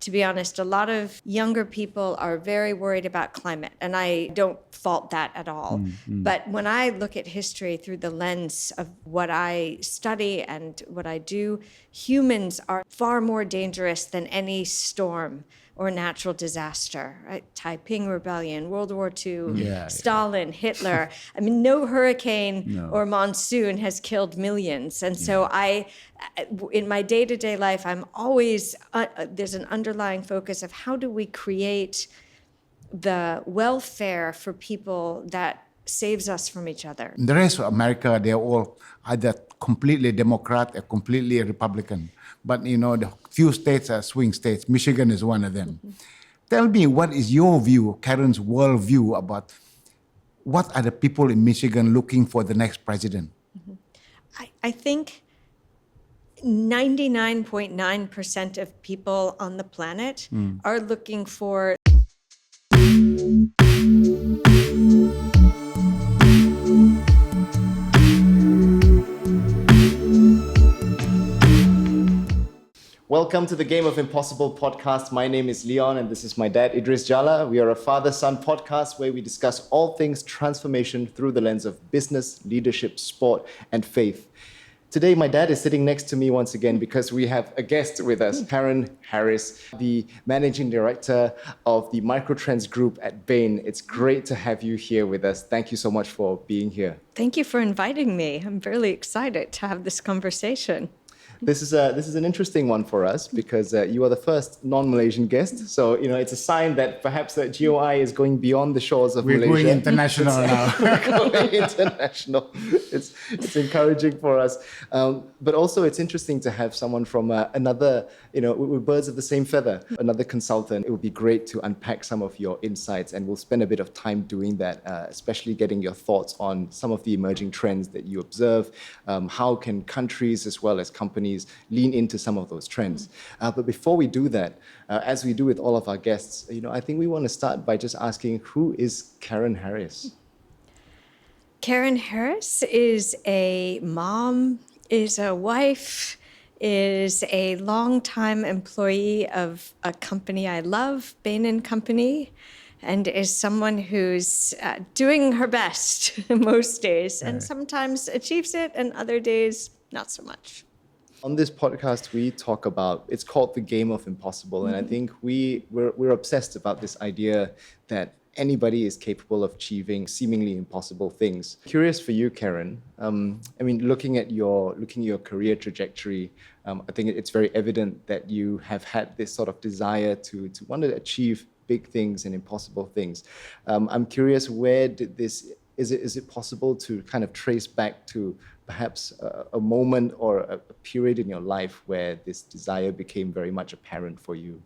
to be honest, a lot of younger people are very worried about climate, and I don't fault that at all. But when I look at history through the lens of what I study and what I do, humans are far more dangerous than any storm or natural disaster, right? Taiping Rebellion, World War II, Stalin, Hitler. I mean, no hurricane or monsoon has killed millions. And so in my day-to-day life, I'm always, there's an underlying focus of how do we create the welfare for people that saves us from each other. In the rest of America, they're all either completely Democrat or completely Republican. But, the few states are swing states. Michigan is one of them. Tell me, what is your view, Karen's worldview about what are the people in Michigan looking for the next president? I think 99.9% of people on the planet are looking for Welcome to the Game of Impossible podcast. My name is Leon and this is my dad, Idris Jala. We are a father-son podcast where we discuss all things transformation through the lens of business, leadership, sport, and faith. Today, my dad is sitting next to me once again because we have a guest with us, Karen Harris, the Managing Director of the Macrotrends Group at Bain. It's great to have you here with us. Thank you so much for being here. Thank you for inviting me. I'm really excited to have this conversation. This is an interesting one for us because you are the first non-Malaysian guest. So, it's a sign that perhaps that GOI is going beyond the shores of Malaysia. We're going international now. We're going international. It's encouraging for us. But also it's interesting to have someone from another, we're birds of the same feather, another consultant. It would be great to unpack some of your insights, and we'll spend a bit of time doing that, especially getting your thoughts on some of the emerging trends that you observe. How can countries as well as companies lean into some of those trends. But before we do that, as we do with all of our guests, I think we want to start by just asking, who is Karen Harris? Karen Harris is a mom, is a wife, is a longtime employee of a company I love, Bain & Company, and is someone who's doing her best most days, and sometimes achieves it, and other days, not so much. On this podcast, we talk about, it's called the Game of Impossible. And I think we're obsessed about this idea that anybody is capable of achieving seemingly impossible things. Curious for you, Karen. Looking at your career trajectory, I think it's very evident that you have had this sort of desire to want to achieve big things and impossible things. I'm curious, where did this, is it possible to kind of trace back to perhaps a moment or a period in your life where this desire became very much apparent for you?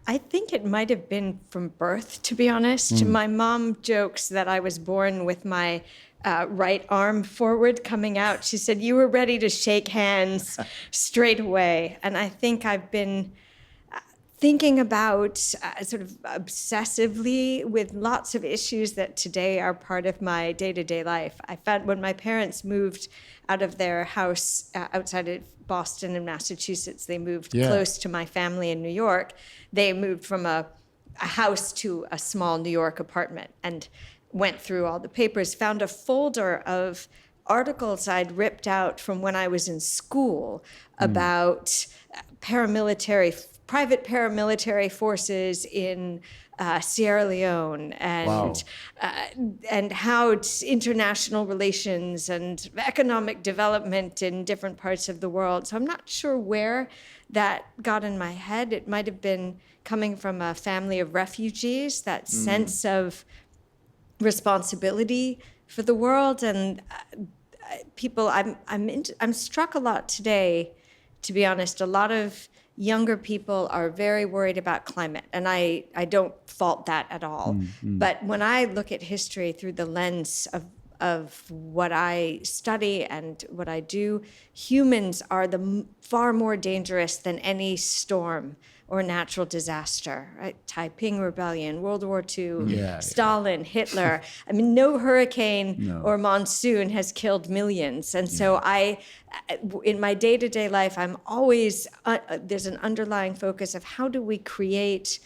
I think it might have been from birth, to be honest. My mom jokes that I was born with my right arm forward coming out. She said, you were ready to shake hands straight away. And I think I've been thinking about sort of obsessively with lots of issues that today are part of my day-to-day life. I found when my parents moved out of their house outside of Boston in Massachusetts, they moved close to my family in New York. They moved from a house to a small New York apartment and went through all the papers, found a folder of articles I'd ripped out from when I was in school about private paramilitary forces in Sierra Leone and how international relations and economic development in different parts of the world. So I'm not sure where that got in my head. It might have been coming from a family of refugees, that sense of responsibility for the world. And people, I'm struck a lot today, to be honest. A lot of younger people are very worried about climate, and I don't fault that at all. But when I look at history through the lens of of what I study and what I do, humans are far more dangerous than any storm or natural disaster, right? Taiping Rebellion, World War II, Stalin, Hitler. I mean, no hurricane or monsoon has killed millions. And so in my day-to-day life, I'm always, there's an underlying focus of how do we create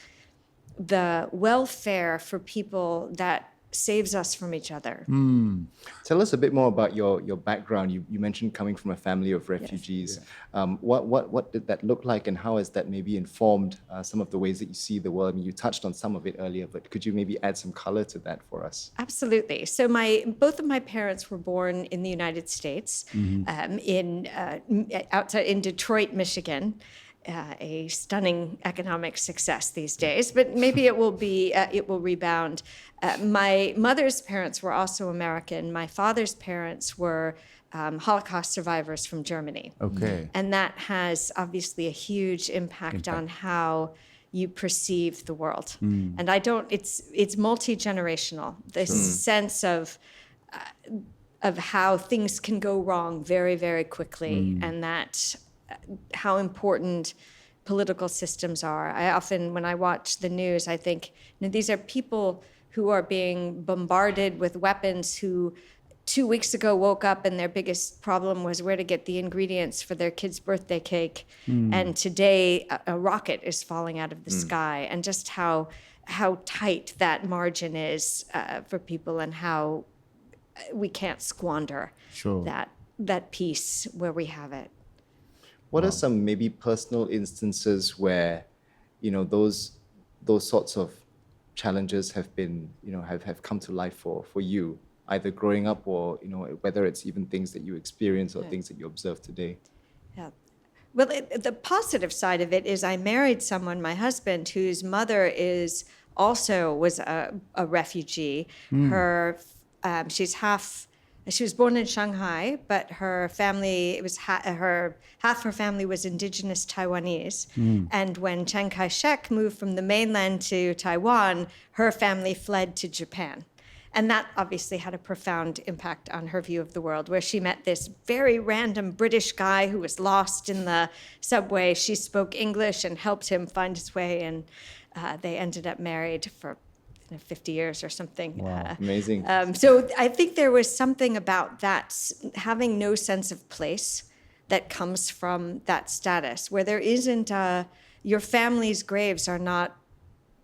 the welfare for people that saves us from each other. Tell us a bit more about your background. You mentioned coming from a family of refugees. What did that look like, and how has that maybe informed some of the ways that you see the world? I mean, you touched on some of it earlier, but could you maybe add some color to that for us? Absolutely. So both of my parents were born in the United States, outside in Detroit, Michigan. A stunning economic success these days, but maybe it will rebound. My mother's parents were also American. My father's parents were Holocaust survivors from Germany. Okay. And that has obviously a huge impact on how you perceive the world. And it's multi-generational, this sense of how things can go wrong very, very quickly, and that how important political systems are. I often, when I watch the news, I think, these are people who are being bombarded with weapons who 2 weeks ago woke up and their biggest problem was where to get the ingredients for their kid's birthday cake. And today a rocket is falling out of the sky, and just how tight that margin is for people, and how we can't squander that peace where we have it. What are some maybe personal instances where, those sorts of challenges have been, have come to life for you, either growing up or, whether it's even things that you experience or things that you observe today? Yeah. Well, the positive side of it is I married someone, my husband, whose mother was a refugee. She was born in Shanghai, but her family, half her family was indigenous Taiwanese. And when Chiang Kai-shek moved from the mainland to Taiwan, her family fled to Japan. And that obviously had a profound impact on her view of the world, where she met this very random British guy who was lost in the subway. She spoke English and helped him find his way, and they ended up married for 50 years or something. Wow, amazing. So I think there was something about that, having no sense of place, that comes from that status, where there isn't, your family's graves are not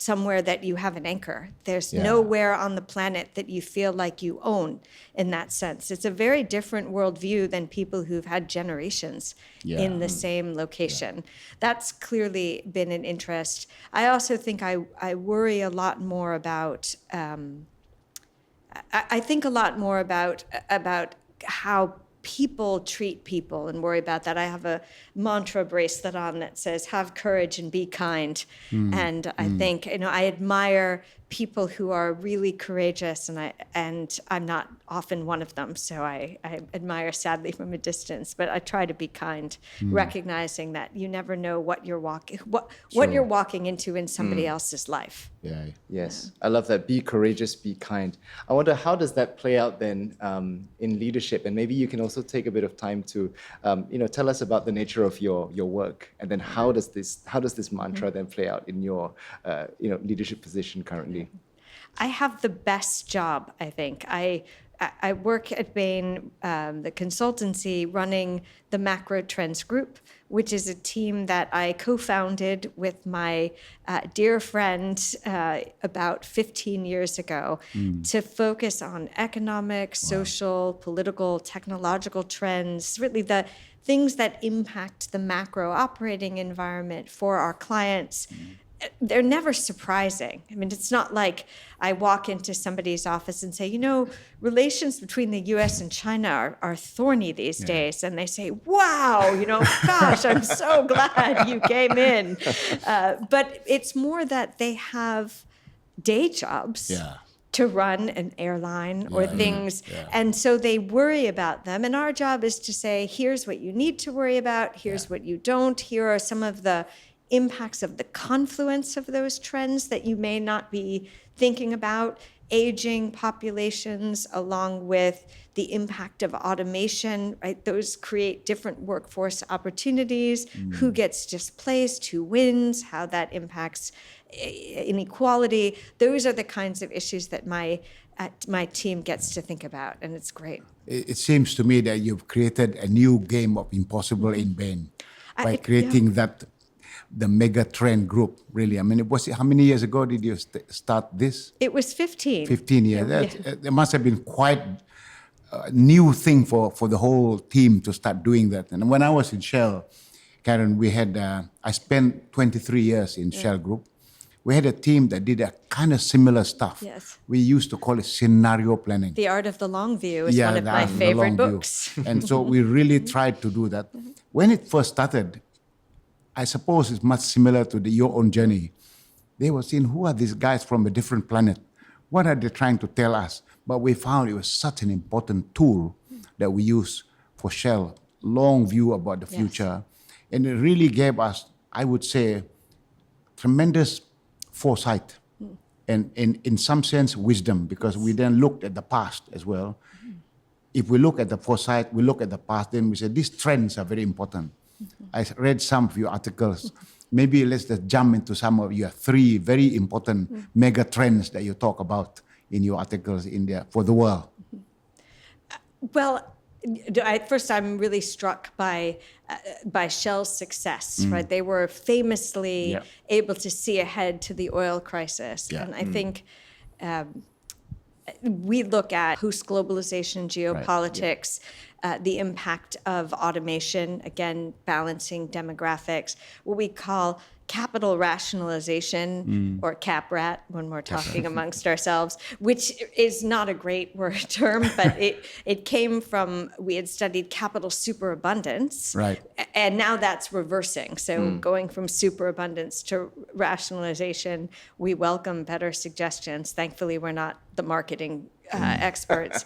somewhere that you have an anchor. There's nowhere on the planet that you feel like you own in that sense. It's a very different worldview than people who've had generations in the same location. That's clearly been an interest. I also think I worry a lot more about, I think a lot more about how people treat people, and worry about that. I have a mantra bracelet on that says, have courage and be kind. And I think, I admire people who are really courageous, and I'm not often one of them. So I admire, sadly, from a distance, but I try to be kind, recognizing that you never know what you're walking into in somebody else's life. Yes, I love that. Be courageous, be kind. I wonder, how does that play out then in leadership? And maybe you can also take a bit of time to, tell us about the nature of your work, and then how does this mantra then play out in your, leadership position currently? I have the best job, I think. I work at Bain, the consultancy, running the Macrotrends group, which is a team that I co-founded with my dear friend about 15 years ago to focus on economic, social, political, technological trends, really the things that impact the macro operating environment for our clients. They're never surprising. I mean, it's not like I walk into somebody's office and say, relations between the U.S. and China are thorny these days. And they say, wow, gosh, I'm so glad you came in. But it's more that they have day jobs to run an airline or things. And so they worry about them. And our job is to say, here's what you need to worry about. Here's what you don't. Here are some of the impacts of the confluence of those trends that you may not be thinking about. aging populations along with the impact of automation, right? Those create different workforce opportunities, who gets displaced, who wins, how that impacts inequality. Those are the kinds of issues that my team gets to think about, and it's great. It seems to me that you've created a new game of impossible in Bain by creating the mega trend group, really. I mean, how many years ago did you start this? It was 15. 15 years. It must have been quite a new thing for the whole team to start doing that. And when I was in Shell, Karen, I spent 23 years in Shell Group. We had a team that did a kind of similar stuff. Yes. We used to call it scenario planning. The Art of the Long View is one of my favorite books. And so we really tried to do that. When it first started, I suppose it's much similar to your own journey. They were saying, who are these guys from a different planet? What are they trying to tell us? But we found it was such an important tool that we use for Shell, long view about the future. And it really gave us, I would say, tremendous foresight and in some sense wisdom, because we then looked at the past as well. If we look at the foresight, we look at the past, then we say these trends are very important. I read some of your articles. Maybe let's just jump into some of your 3 very important mega trends that you talk about in your articles for the world. Well, first, I'm really struck by Shell's success, right? They were famously able to see ahead to the oil crisis. And I think we look at post-globalization, geopolitics, the impact of automation, again, balancing demographics, what we call capital rationalization, or CapRat when we're talking amongst ourselves, which is not a great term, but it came from, we had studied capital superabundance, right? And now that's reversing. So going from superabundance to rationalization, we welcome better suggestions. Thankfully, we're not the marketing experts,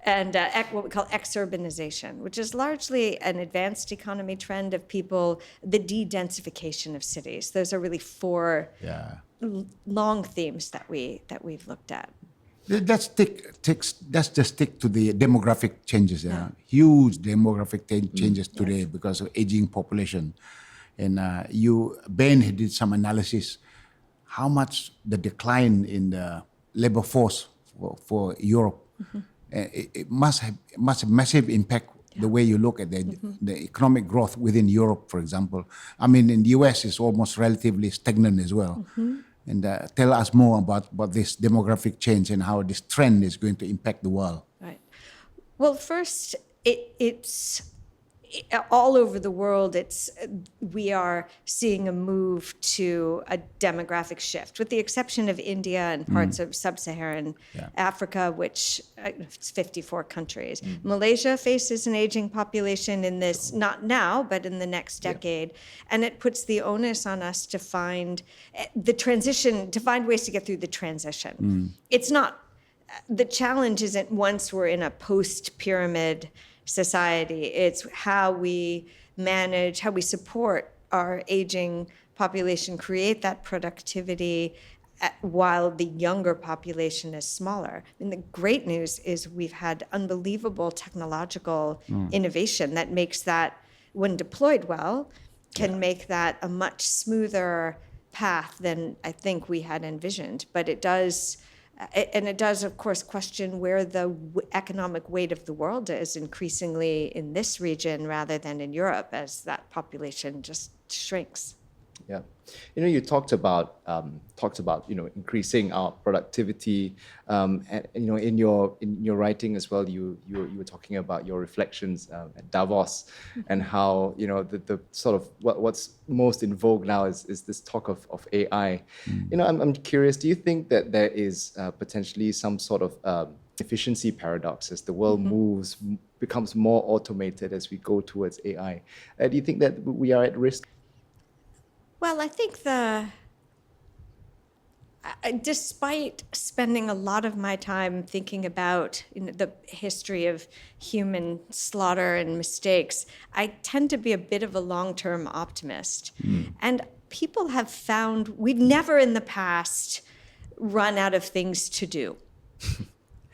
and what we call exurbanization, which is largely an advanced economy trend of people, the de-densification of cities. Those are really 4 long themes that we've looked at. Let's just stick to the demographic changes. Huge demographic changes today because of aging population. And Bain did some analysis how much the decline in the labor force for Europe, it must have massive impact the way you look at the economic growth within Europe, for example. I mean, in the US, it's almost relatively stagnant as well. And tell us more about this demographic change and how this trend is going to impact the world. Right. Well, first, it's all over the world. We are seeing a move to a demographic shift, with the exception of India and parts of sub-Saharan Africa, which it's 54 countries. Malaysia faces an aging population in this, not now, but in the next decade, and it puts the onus on us to find ways to get through the transition. It's not. The challenge isn't once we're in a post-pyramid society. It's how we manage, how we support our aging population, create that productivity while the younger population is smaller. And the great news is we've had unbelievable technological innovation that makes that, when deployed well, can make that a much smoother path than I think we had envisioned. But it does, of course, question where the economic weight of the world is increasingly in this region rather than in Europe, as that population just shrinks. Yeah, you talked about increasing our productivity, and in your writing as well, you were talking about your reflections at Davos, and how the sort of what's most in vogue now is this talk of AI. I'm curious. Do you think that there is potentially some sort of efficiency paradox as the world becomes more automated as we go towards AI? Do you think that we are at risk? Well, I think despite spending a lot of my time thinking about the history of human slaughter and mistakes, I tend to be a bit of a long-term optimist. And people have found we've never in the past run out of things to do.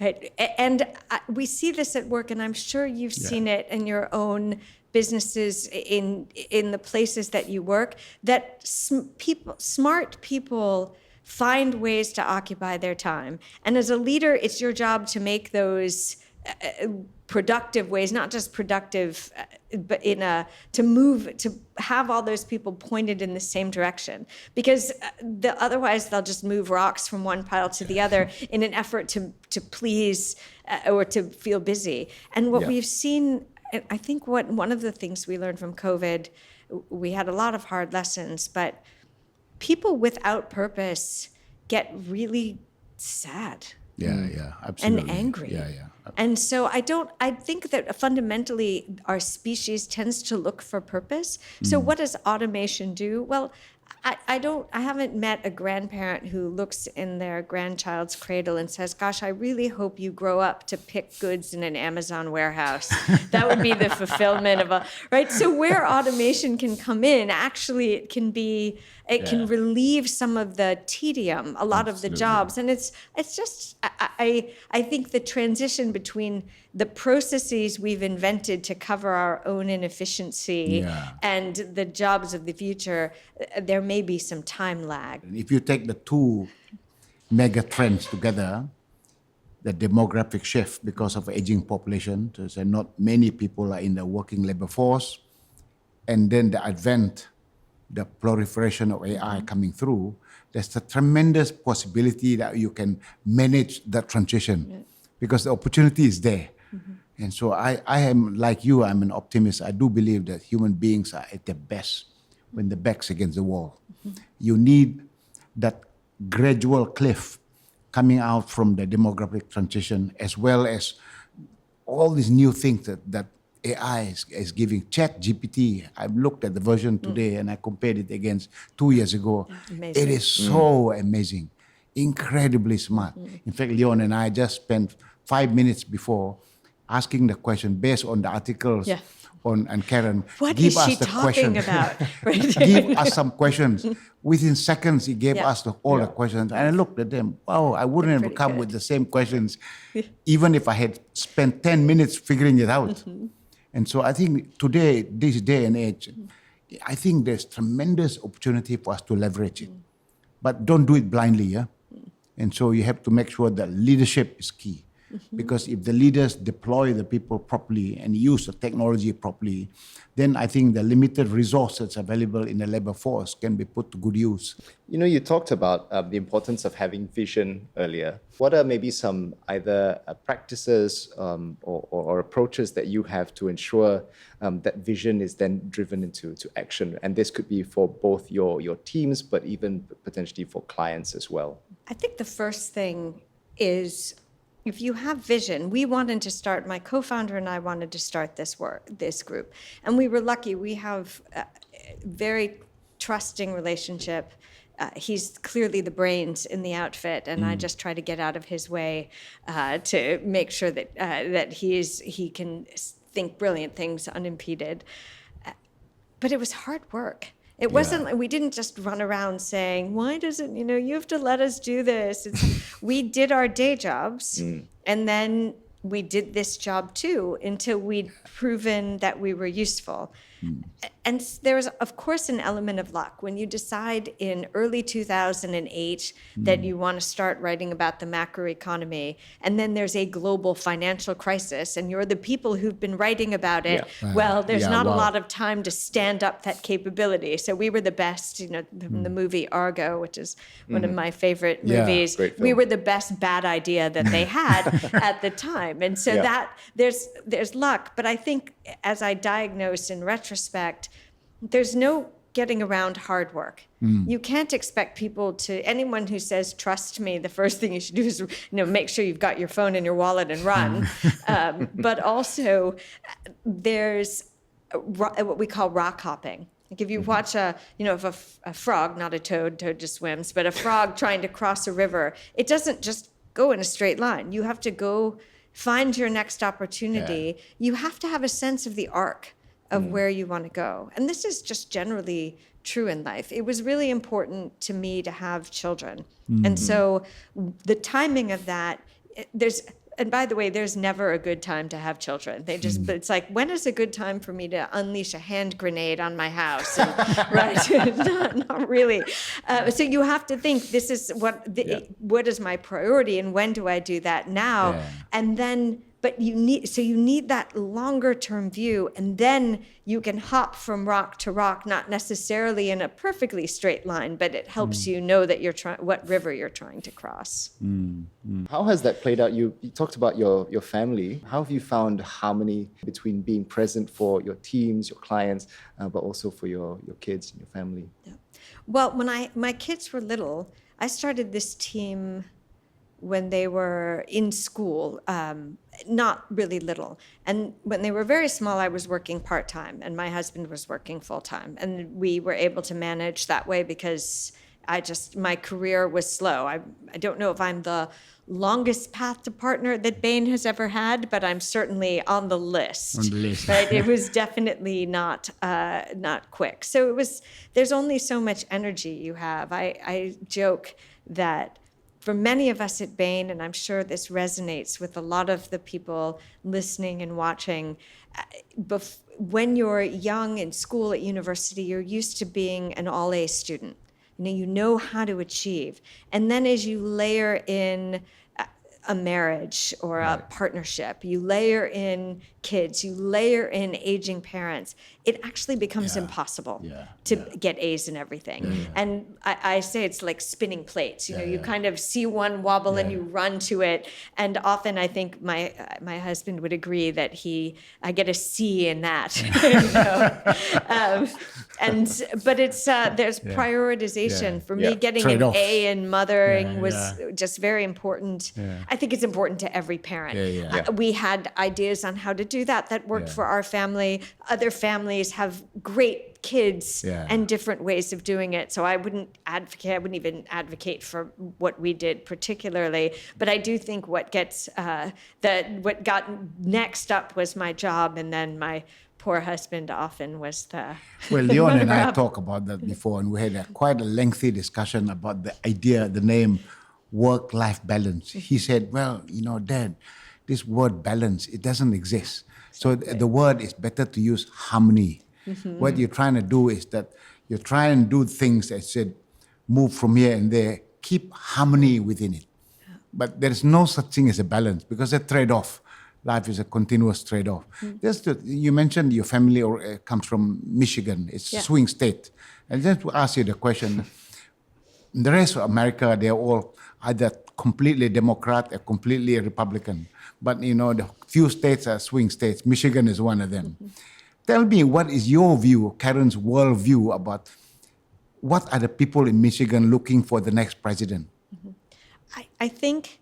Right. And we see this at work, and I'm sure you've seen it in your own businesses, in the places that you work, that smart people find ways to occupy their time. And as a leader, it's your job to make those productive ways, not just productive, but to have all those people pointed in the same direction. Because otherwise they'll just move rocks from one pile to the other in an effort to please or to feel busy. And what we've seen, I think one of the things we learned from COVID, we had a lot of hard lessons, but people without purpose get really sad. Absolutely. And angry. And so I think that fundamentally our species tends to look for purpose. So what does automation do? Well, I haven't met a grandparent who looks in their grandchild's cradle and says, gosh, I really hope you grow up to pick goods in an Amazon warehouse. That would be the fulfillment of right? So where automation can come in, actually it can relieve some of the tedium, a lot of the jobs. And it's just, I think the transition between the processes we've invented to cover our own inefficiency and the jobs of the future, there may be some time lag. If you take the two mega trends together, the demographic shift because of aging population, so not many people are in the working labor force, and then the advent, the proliferation of AI coming through, there's a tremendous possibility that you can manage that transition because the opportunity is there. And so I am like you, I'm an optimist. I do believe that human beings are at their best when the back's against the wall. You need that gradual cliff coming out from the demographic transition, as well as all these new things that AI is giving. ChatGPT, I've looked at the version today and I compared it against 2 years ago. Amazing. It is so amazing, incredibly smart. In fact, Leon and I just spent 5 minutes before asking the question based on the articles and Karen. What give is us she the talking question. about? Give us some questions. Within seconds, he gave us all the questions. And I looked at them. Wow, I wouldn't have Pretty come good. with the same questions, even if I had spent 10 minutes figuring it out. And so I think today, this day and age, I think there's tremendous opportunity for us to leverage it. But don't do it blindly, And so you have to make sure that leadership is key. Because if the leaders deploy the people properly and use the technology properly, then I think the limited resources available in the labor force can be put to good use. You know, you talked about the importance of having vision earlier. What are maybe some either practices or approaches that you have to ensure that vision is then driven into action? And this could be for both your teams, but even potentially for clients as well. I think the first thing is, if you have vision, my co-founder and I wanted to start this group. And we were lucky. We have a very trusting relationship. He's clearly the brains in the outfit, and I just try to get out of his way to make sure that he can think brilliant things unimpeded. But it was hard work. It wasn't like we didn't just run around saying, why doesn't, you have to let us do this. We did our day jobs, and then we did this job too until we'd proven that we were useful. And there's, of course, an element of luck. When you decide in early 2008 that you want to start writing about the macroeconomy, and then there's a global financial crisis, and you're the people who've been writing about it, there's not a lot of time to stand up that capability. So we were the best, the movie Argo, which is one of my favorite movies. We were the best bad idea that they had at the time. And so that there's luck. But I think as I diagnosed in retrospect, there's no getting around hard work. You can't expect anyone who says, trust me, the first thing you should do is, make sure you've got your phone in your wallet and run. But also there's what we call rock hopping. Like if you watch a frog, not a toad just swims, but a frog trying to cross a river, it doesn't just go in a straight line. You have to go find your next opportunity. You have to have a sense of the arc of where you want to go. And this is just generally true in life. It was really important to me to have children. And so the timing of that, there's and by the way, there's never a good time to have children. They just, it's like, when is a good time for me to unleash a hand grenade on my house? And, right? not really. So you have to think, this is what is my priority, and when do I do that now? Yeah. And then, but you need that longer term view, and then you can hop from rock to rock, not necessarily in a perfectly straight line, but it helps you know that what river you're trying to cross. How has that played out? You talked about your family. How have you found harmony between being present for your teams, your clients, but also for your kids and your family? Yeah. Well, when my kids were little, I started this team when they were in school, not really little. And when they were very small, I was working part-time and my husband was working full-time. And we were able to manage that way because my career was slow. I don't know if I'm the longest path to partner that Bain has ever had, but I'm certainly on the list. On the list. Right? It was definitely not quick. So there's only so much energy you have. I joke that for many of us at Bain, and I'm sure this resonates with a lot of the people listening and watching, when you're young in school, at university, you're used to being an all-A student. You know how to achieve. And then as you layer in a marriage or a partnership, you layer in kids, you layer in aging parents, it actually becomes impossible to get A's in everything. And I say it's like spinning plates. You kind of see one wobble and you run to it. And often I think my husband would agree that I get a C in that. But it's there's prioritization. For me, getting Trade-offs. an A in mothering was just very important. I think it's important to every parent. We had ideas on how to do that worked for our family. Other families have great kids and different ways of doing it. So I wouldn't even advocate for what we did particularly. But I do think what got next up was my job, and then my poor husband often was the Well, Leon and I runner-up. talked about that before, and we had quite a lengthy discussion about the name work-life balance. He said, well, Dad, this word balance, it doesn't exist. So the word is better to use harmony. What you're trying to do is that you're trying to do things that said, move from here and there, keep harmony within it. But there is no such thing as a balance because a trade-off. Life is a continuous trade-off. You mentioned your family comes from Michigan. It's a swing state. And just to ask you the question, the rest of America, they're all either completely Democrat or completely Republican. But, the few states are swing states. Michigan is one of them. Tell me, what is your view, Karen's world view about what are the people in Michigan looking for the next president? I think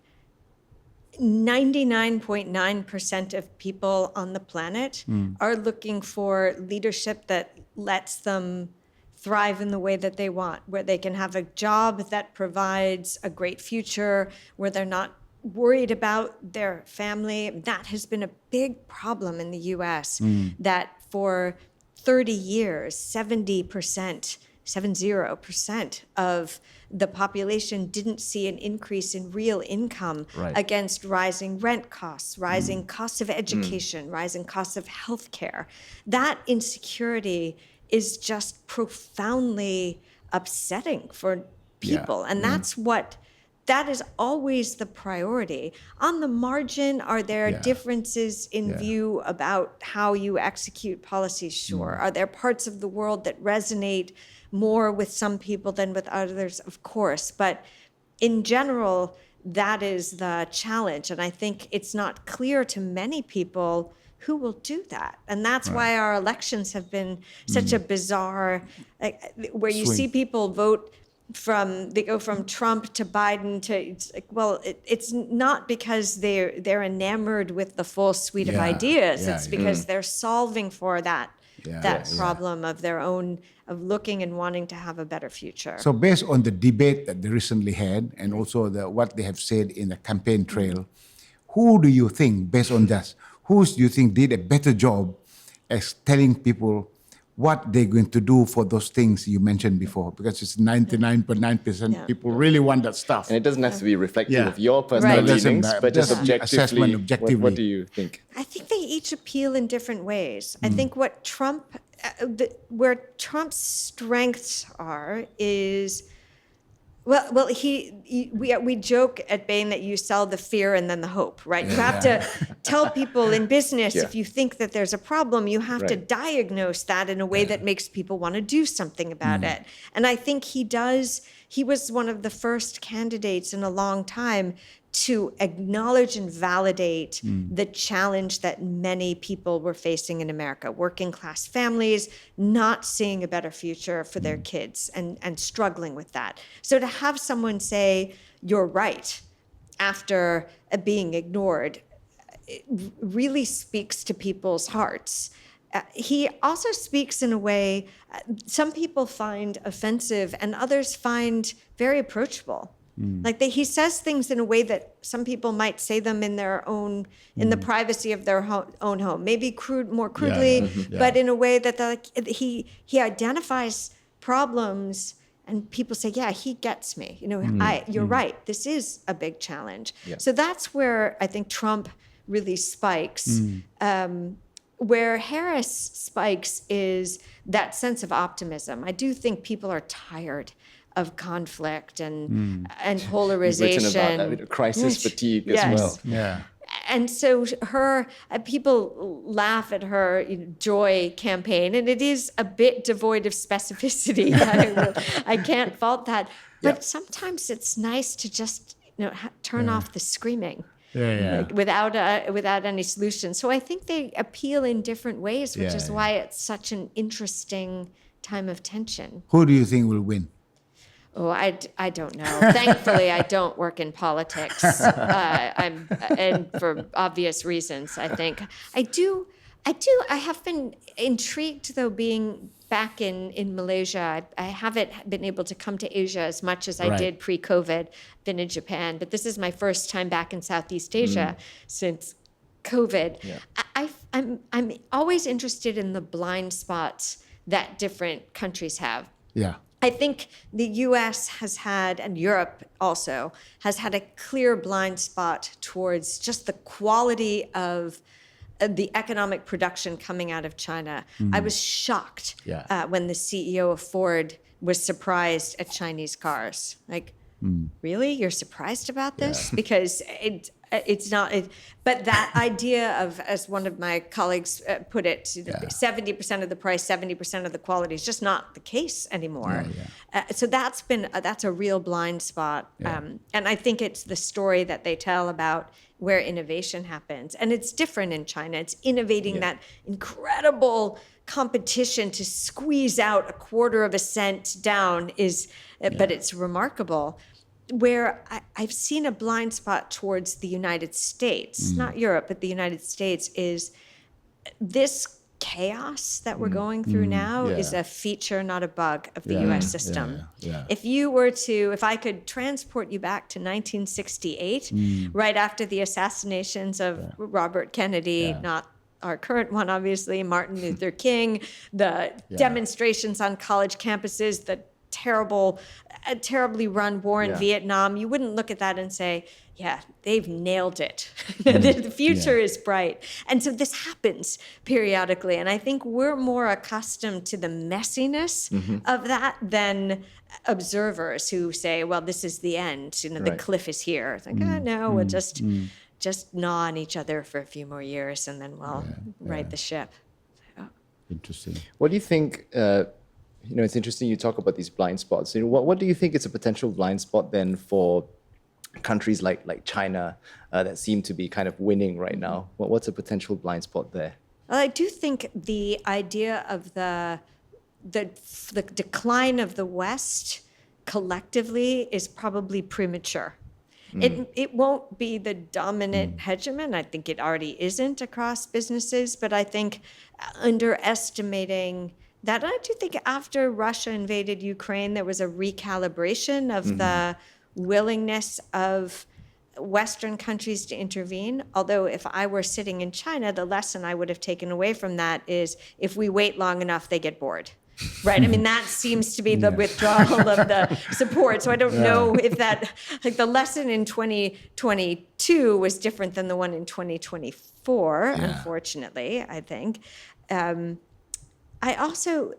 99.9% of people on the planet are looking for leadership that lets them thrive in the way that they want, where they can have a job that provides a great future, where they're not worried about their family. That has been a big problem in the US, that for 30 years, 70% of the population didn't see an increase in real income against rising rent costs, rising costs of education, rising costs of healthcare. That insecurity is just profoundly upsetting for people. And that is always the priority. On the margin, are there differences in view about how you execute policies? Sure. Are there parts of the world that resonate more with some people than with others? Of course. But in general, that is the challenge. And I think it's not clear to many people who will do that. And that's why our elections have been such a bizarre, where you see people vote they go from Trump to Biden to, it's not because they're enamored with the full suite of ideas. It's because they're solving for that problem of their own, of looking and wanting to have a better future. So based on the debate that they recently had and also what they have said in the campaign trail, who do you think, based on that, who do you think did a better job as telling people what they're going to do for those things you mentioned before, because it's 99.9% Yeah. people really want that stuff. And it doesn't have to be reflective Yeah. of your personal Right. leanings, but just Just objectively, assessment objectively. what do you think? I think they each appeal in different ways. I think what where Trump's strengths are is, we joke at Bain that you sell the fear and then the hope, right? You have to tell people in business, Yeah. if you think that there's a problem, you have to Right. diagnose that in a way that makes people want to do something about it. And I think he was one of the first candidates in a long time to acknowledge and validate the challenge that many people were facing in America, working class families, not seeing a better future for their kids and struggling with that. So to have someone say, you're right, after being ignored, it really speaks to people's hearts. He also speaks in a way some people find offensive and others find very approachable. Like he says things in a way that some people might say them in the privacy of their own home, maybe more crudely, but in a way that he identifies problems and people say, yeah, he gets me. You're right. This is a big challenge. Yeah. So that's where I think Trump really spikes. Where Harris spikes is that sense of optimism. I do think people are tired of conflict and polarization. You've written about that, crisis fatigue as well. Yeah. And so people laugh at her joy campaign, and it is a bit devoid of specificity. I can't fault that. But sometimes it's nice to just turn off the screaming. Without any solution. So I think they appeal in different ways, which is why it's such an interesting time of tension. Who do you think will win? Oh, I don't know. Thankfully, I don't work in politics. And for obvious reasons, I think. I have been intrigued, though, being back in Malaysia. I haven't been able to come to Asia as much as I did pre-COVID. Been in Japan, but this is my first time back in Southeast Asia since COVID. Yeah. I'm always interested in the blind spots that different countries have. Yeah. I think the U.S. has had, and Europe also, has had a clear blind spot towards just the quality of the economic production coming out of China. I was shocked when the CEO of Ford was surprised at Chinese cars. Like, really? You're surprised about this? Because it's not. But that idea of, as one of my colleagues put it, 70% of the price, 70% of the quality is just not the case anymore. So that's a real blind spot. And I think it's the story that they tell about where innovation happens. And it's different in China. It's innovating that incredible competition to squeeze out a quarter of a cent down but it's remarkable. Where I've seen a blind spot towards the United States, not Europe, but the United States, is this chaos that we're going through now is a feature, not a bug, of the U.S. system. If I could transport you back to 1968, right after the assassinations of Robert Kennedy, not our current one, obviously, Martin Luther King, the demonstrations on college campuses, the terribly run war in Vietnam, you wouldn't look at that and say, yeah, they've nailed it. The future is bright. And so this happens periodically. And I think we're more accustomed to the messiness of that than observers who say, well, this is the end. The cliff is here. It's like, no, we'll just gnaw on each other for a few more years and then we'll right the ship. So. Interesting. What do you think? It's interesting you talk about these blind spots. What do you think is a potential blind spot then for countries like China that seem to be kind of winning right now? What's a potential blind spot there? Well, I do think the idea of the decline of the West collectively is probably premature. It won't be the dominant hegemon. I think it already isn't across businesses, but I think underestimating that. I do think after Russia invaded Ukraine, there was a recalibration of the willingness of Western countries to intervene. Although if I were sitting in China, the lesson I would have taken away from that is if we wait long enough, they get bored. Right. I mean, that seems to be the withdrawal of the support. So I don't know if that, like the lesson in 2022 was different than the one in 2024, unfortunately, I think. I also,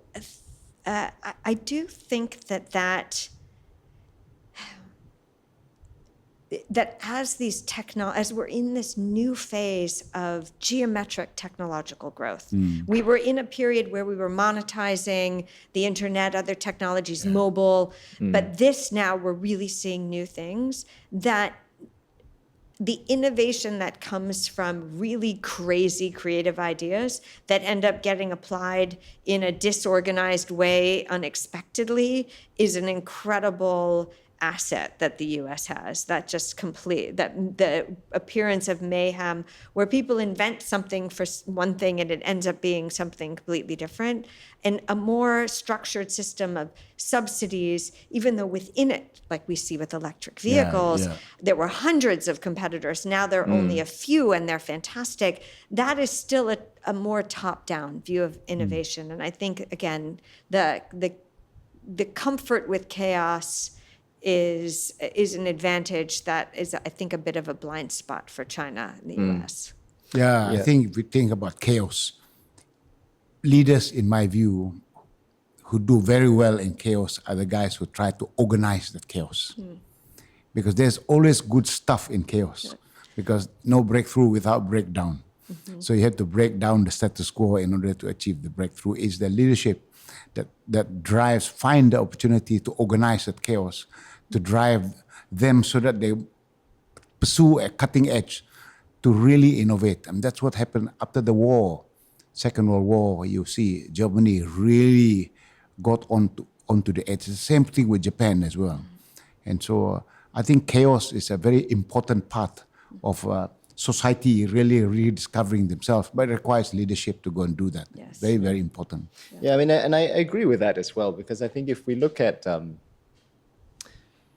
I do think that as as we're in this new phase of geometric technological growth, we were in a period where we were monetizing the internet, other technologies, mobile, but this now we're really seeing new things that the innovation that comes from really crazy creative ideas that end up getting applied in a disorganized way unexpectedly is an incredible asset that the US has. That the appearance of mayhem where people invent something for one thing and it ends up being something completely different, and a more structured system of subsidies, even though within it, like we see with electric vehicles, there were hundreds of competitors. Now there are only a few and they're fantastic. That is still a more top-down view of innovation. And I think, again, the comfort with chaos is an advantage that is, I think, a bit of a blind spot for China in the US. I think if we think about chaos, leaders, in my view, who do very well in chaos are the guys who try to organize that chaos. Because there's always good stuff in chaos, because no breakthrough without breakdown. So you have to break down the status quo in order to achieve the breakthrough. It's the leadership that drives, find the opportunity to organize that chaos, to drive them so that they pursue a cutting edge to really innovate. And that's what happened after the war, Second World War. You see Germany really got onto the edge. It's the same thing with Japan as well. And so I think chaos is a very important part of society really rediscovering themselves, but it requires leadership to go and do that. Yes. Very, very important. Yeah, I mean, and I agree with that as well, because I think if we look at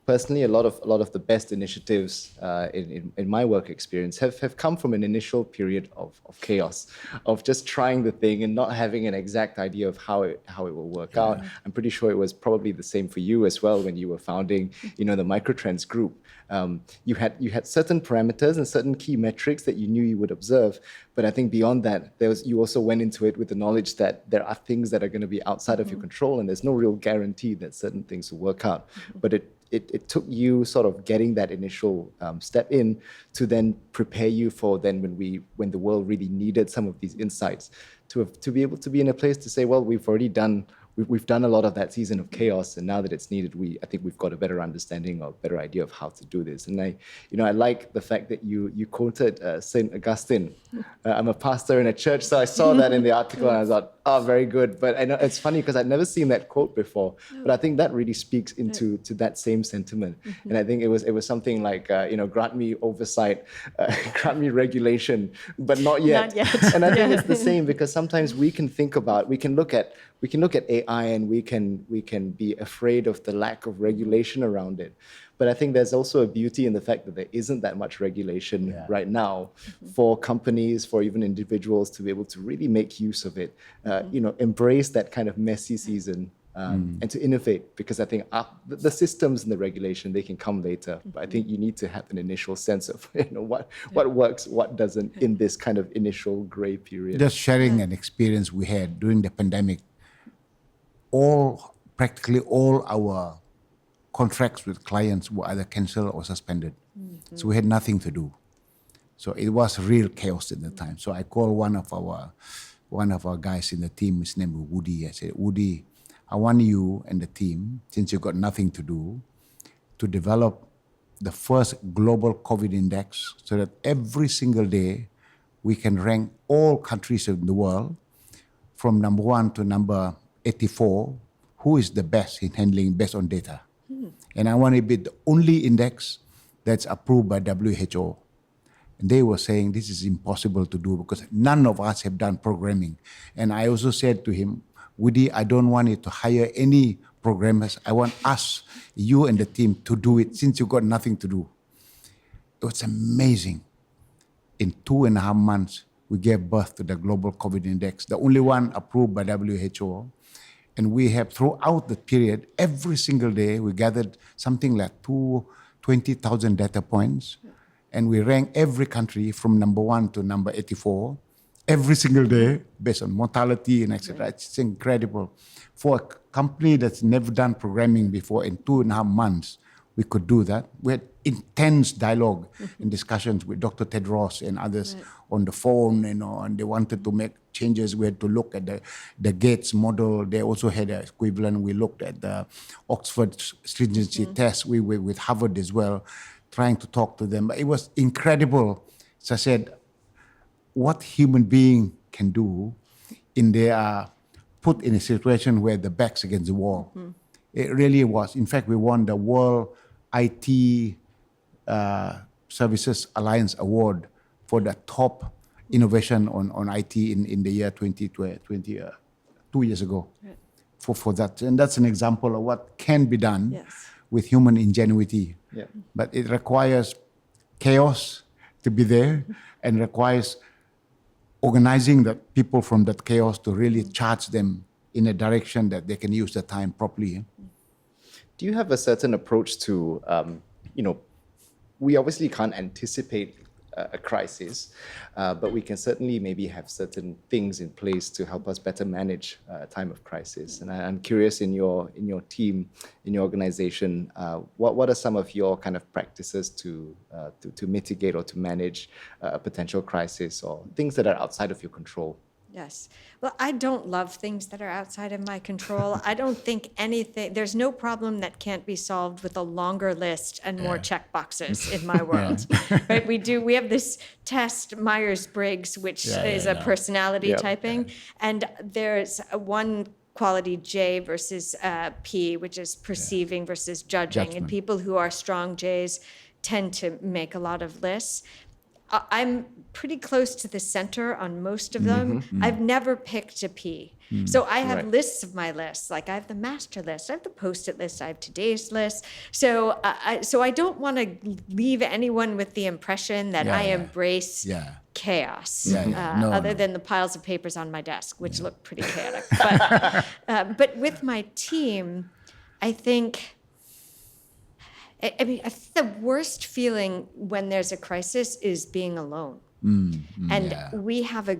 personally, a lot of the best initiatives in my work experience have come from an initial period of chaos, of just trying the thing and not having an exact idea of how it will work out. I'm pretty sure it was probably the same for you as well when you were founding, the Macrotrends group. You had certain parameters and certain key metrics that you knew you would observe, but I think beyond that, you also went into it with the knowledge that there are things that are going to be outside of your control, and there's no real guarantee that certain things will work out. But it took you sort of getting that initial step in to then prepare you for then when the world really needed some of these insights to be able to be in a place to say, well, we've done a lot of that season of chaos, and now that it's needed, I think we've got a better understanding or better idea of how to do this. And I like the fact that you quoted Saint Augustine. I'm a pastor in a church, so I saw that in the article and I thought, oh, very good. But I know it's funny because I'd never seen that quote before. But I think that really speaks to that same sentiment. And I think it was something like, grant me oversight, grant me regulation, but not yet. Not yet. And I think it's the same, because sometimes we can look at AI and we can be afraid of the lack of regulation around it. But I think there's also a beauty in the fact that there isn't that much regulation right now for companies, for even individuals to be able to really make use of it, embrace that kind of messy season and to innovate. Because I think the systems and the regulation, they can come later. But I think you need to have an initial sense of what works, what doesn't in this kind of initial gray period. Just sharing an experience we had during the pandemic. Practically all our contracts with clients were either cancelled or suspended. So we had nothing to do. So it was real chaos at the time. So I called one of our guys in the team. His name was Woody. I said, Woody, I want you and the team, since you've got nothing to do, to develop the first global COVID index so that every single day we can rank all countries in the world from number 1 to number 84, who is the best in handling based on data. And I want to be the only index that's approved by WHO. And they were saying this is impossible to do because none of us have done programming. And I also said to him, Woody, I don't want you to hire any programmers. I want us, you and the team, to do it since you've got nothing to do. It was amazing. In 2.5 months, we gave birth to the Global COVID Index, the only one approved by WHO. And we have, throughout the period, every single day, we gathered something like 20,000 data points. And we ranked every country from number 1 to number 84 every single day based on mortality and etc. Right. It's incredible. For a company that's never done programming before, in 2.5 months, we could do that. We had intense dialogue and discussions with Dr. Tedros and others on the phone, and they wanted to make changes. We had to look at the Gates model. They also had an equivalent. We looked at the Oxford stringency test. We were with Harvard as well, trying to talk to them. It was incredible. As I said, what human being can do in they are put in a situation where the back's against the wall. It really was. In fact, we won the World IT Services Alliance Award for the top innovation on IT in the year 2020, 2 years ago. Right. For that. And that's an example of what can be done with human ingenuity. Yeah. But it requires chaos to be there and requires organizing the people from that chaos to really charge them in a direction that they can use the time properly. Do you have a certain approach to, we obviously can't anticipate a crisis, but we can certainly maybe have certain things in place to help us better manage a time of crisis. And I'm curious, in your team, in your organization, what are some of your kind of practices to mitigate or to manage a potential crisis or things that are outside of your control? Yes. Well, I don't love things that are outside of my control. I don't think there's no problem that can't be solved with a longer list and more check boxes in my world. Right? We have this test, Myers-Briggs, which is a personality typing. And there's one quality, J versus P, which is perceiving versus judging. And people who are strong Js tend to make a lot of lists. I'm pretty close to the center on most of them. I've never picked a P. So I have lists of my lists. Like I have the master list, I have the post-it list, I have today's list. So I don't want to leave anyone with the impression that I embrace chaos, other than the piles of papers on my desk, which look pretty chaotic. But with my team, I think the worst feeling when there's a crisis is being alone. We have a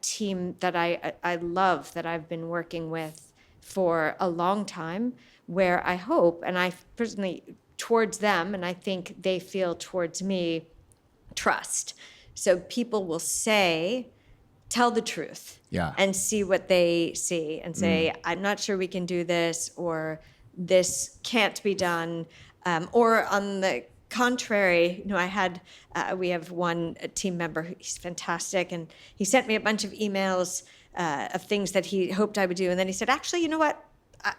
team that I love, that I've been working with for a long time, where I hope, and I personally towards them, and I think they feel towards me, trust. So people will tell the truth and see what they see and say, I'm not sure we can do this, or this can't be done. Or on the contrary, we have one team member, he's fantastic, and he sent me a bunch of emails of things that he hoped I would do, and then he said, actually, you know what,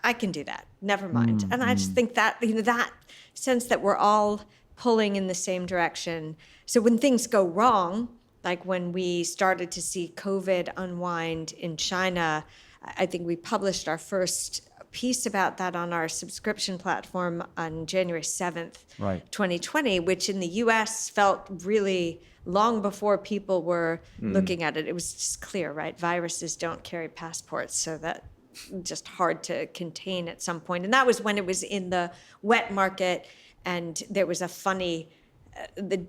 I can do that, never mind. And I just think that, that sense that we're all pulling in the same direction. So when things go wrong, like when we started to see COVID unwind in China, I think we published our first piece about that on our subscription platform on January 7th, 2020, which in the US felt really long before people were looking at it. It was just clear, right? Viruses don't carry passports, so that just hard to contain at some point. And that was when it was in the wet market, and there was a funny, the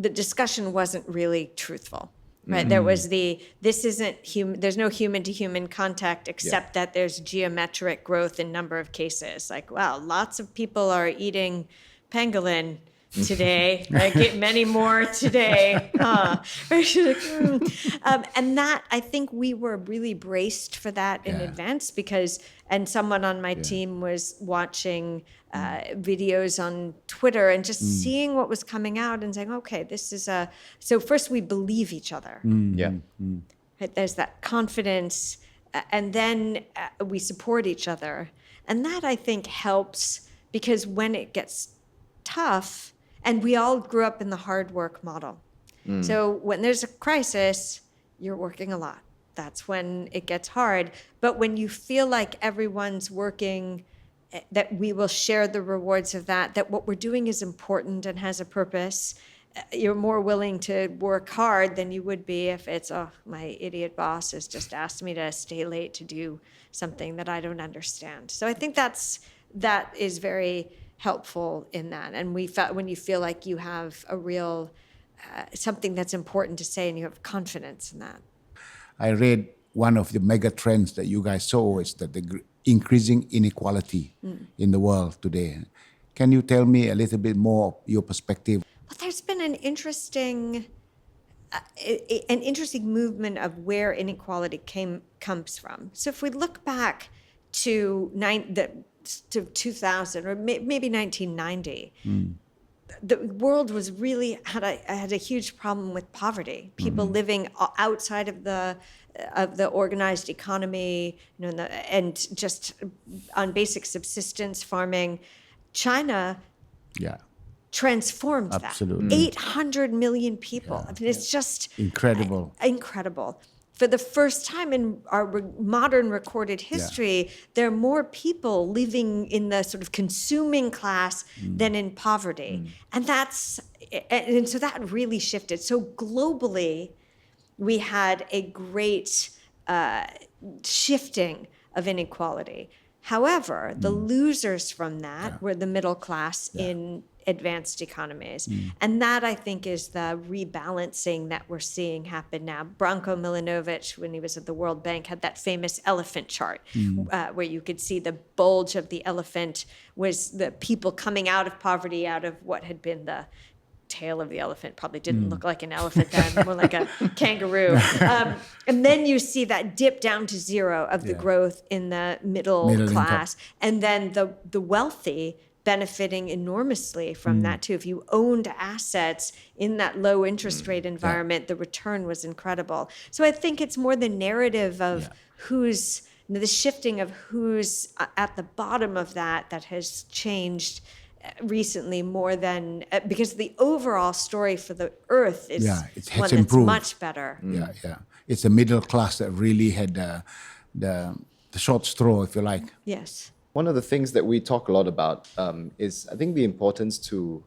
discussion wasn't really truthful. Right. There was this isn't human. There's no human to human contact, except that there's geometric growth in number of cases. Like, wow, lots of people are eating pangolin today. Like many more today. And that, I think we were really braced for that in advance, and someone on my team was watching videos on Twitter and just seeing what was coming out and saying, okay, this is so first we believe each other. Right? There's that confidence, and then we support each other. And that, I think, helps, because when it gets tough, and we all grew up in the hard work model. So when there's a crisis, you're working a lot. That's when it gets hard. But when you feel like everyone's working that we will share the rewards of that what we're doing is important and has a purpose. You're more willing to work hard than you would be if it's, oh, my idiot boss has just asked me to stay late to do something that I don't understand. So I think that is very helpful in that. And when you feel like you have a real, something that's important to say and you have confidence in that. I read one of the mega trends that you guys saw is that the increasing inequality in the world today. Can you tell me a little bit more of your perspective? Well, there's been an interesting movement of where inequality comes from. So if we look back to 2000 or maybe 1990, the world was really had a huge problem with poverty. People living outside of the organized economy, and just on basic subsistence farming. China transformed Absolutely. that. 800 million people. I mean, it's just incredible. Incredible. For the first time in our modern recorded history, there are more people living in the sort of consuming class than in poverty. And so that really shifted. So globally, we had a great shifting of inequality. However, the losers from that were the middle class in advanced economies. And that, I think, is the rebalancing that we're seeing happen now. Branko Milanovic, when he was at the World Bank, had that famous elephant chart where you could see the bulge of the elephant was the people coming out of poverty, out of what had been the tail of the elephant. Probably didn't look like an elephant then, more like a kangaroo. And then you see that dip down to zero of the growth in the middle class. And then the wealthy benefiting enormously from that too. If you owned assets in that low interest rate environment, the return was incredible. So I think it's more the narrative of who's, the shifting of who's at the bottom of that has changed recently more than, because the overall story for the earth is it has one improved. that's much better. It's the middle class that really had the short straw, if you like. Yes. One of the things that we talk a lot about is, I think, the importance to,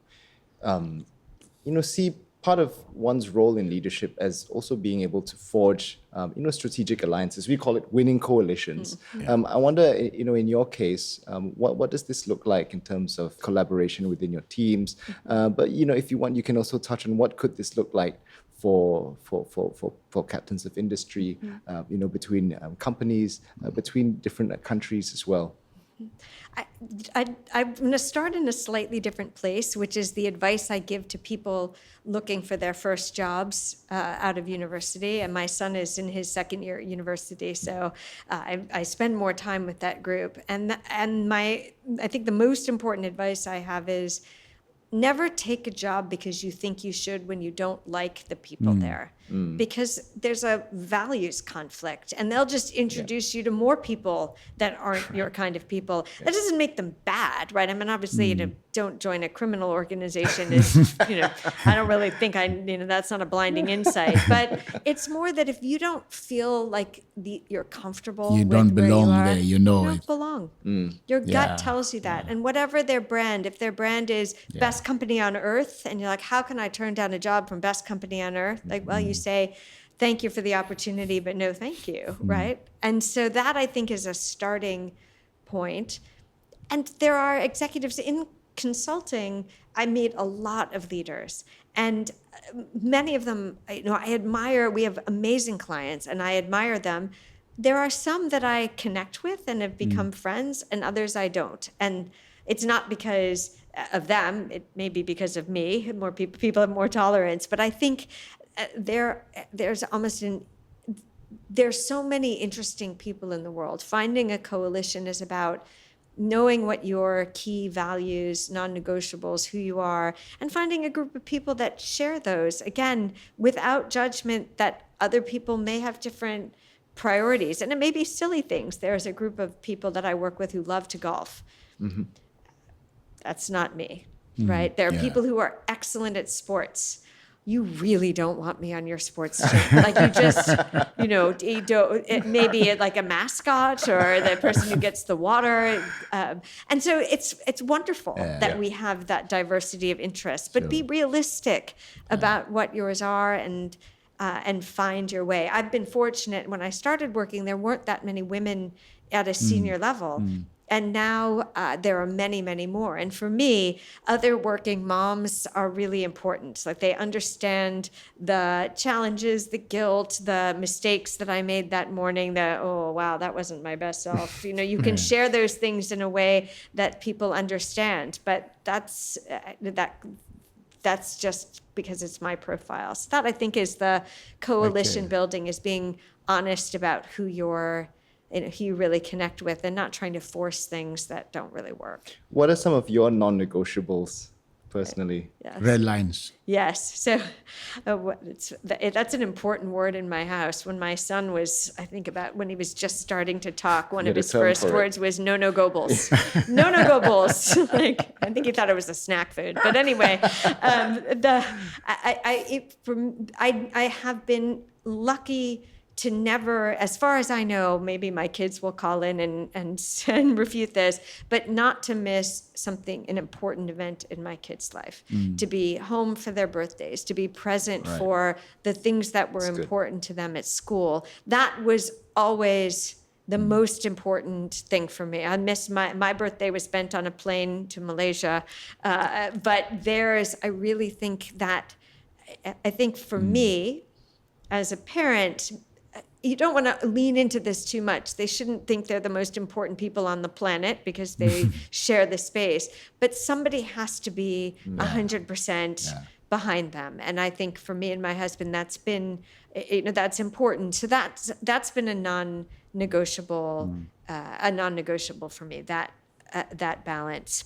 see part of one's role in leadership as also being able to forge, strategic alliances. We call it winning coalitions. I wonder, in your case, what does this look like in terms of collaboration within your teams? But, if you want, you can also touch on what could this look like for captains of industry, between companies, between different countries as well. I'm going to start in a slightly different place, which is the advice I give to people looking for their first jobs out of university. And my son is in his second year at university, so I spend more time with that group. And I think the most important advice I have is never take a job because you think you should when you don't like the people there. Because there's a values conflict, and they'll just introduce you to more people that aren't your kind of people. That doesn't make them bad, right? I mean, obviously, don't join a criminal organization is, I don't really think that's not a blinding insight. But it's more that if you don't feel like you're comfortable, You with don't where belong you are, there, you don't belong. Your gut tells you that. And whatever their brand, if their brand is best company on earth, and you're like, how can I turn down a job from best company on earth? Like, well, you say, thank you for the opportunity, but no thank you, right? And so that, I think, is a starting point. And there are executives in consulting. I meet a lot of leaders, and many of them, I admire. We have amazing clients, and I admire them. There are some that I connect with and have become friends, and others I don't. And it's not because of them. It may be because of me. More people have more tolerance. But I think there's so many interesting people in the world. Finding a coalition is about knowing what your key values, non-negotiables, who you are, and finding a group of people that share those, again, without judgment that other people may have different priorities. And it may be silly things. There's a group of people that I work with who love to golf. That's not me, right? There are people who are excellent at sports, you really don't want me on your sports team. Like you just, you don't, maybe like a mascot or the person who gets the water. And so it's wonderful that we have that diversity of interests, but be realistic about what yours are and find your way. I've been fortunate when I started working, there weren't that many women at a senior level. And now there are many, many more. And for me, other working moms are really important. Like they understand the challenges, the guilt, the mistakes that I made that morning, oh, wow, that wasn't my best self. You can share those things in a way that people understand. But that's just because it's my profile. So that I think is the coalition building, is being honest about who you really connect with and not trying to force things that don't really work. What are some of your non-negotiables personally? Yes. Red lines. Yes. So that's an important word in my house. When my son was, I think when he was just starting to talk, one of his first words was no-no-gobles. No-no-gobles. Like, I think he thought it was a snack food. But anyway, I have been lucky to never, as far as I know, maybe my kids will call in and refute this, but not to miss an important event in my kids' life, to be home for their birthdays, to be present for the things that were important to them at school. That was always the most important thing for me. I miss my birthday was spent on a plane to Malaysia, but I really think that, I think for me, as a parent, you don't want to lean into this too much. They shouldn't think they're the most important people on the planet because they share the space. But somebody has to be 100% behind them. And I think for me and my husband, that's been, that's important. So that's been a non-negotiable for me, that balance.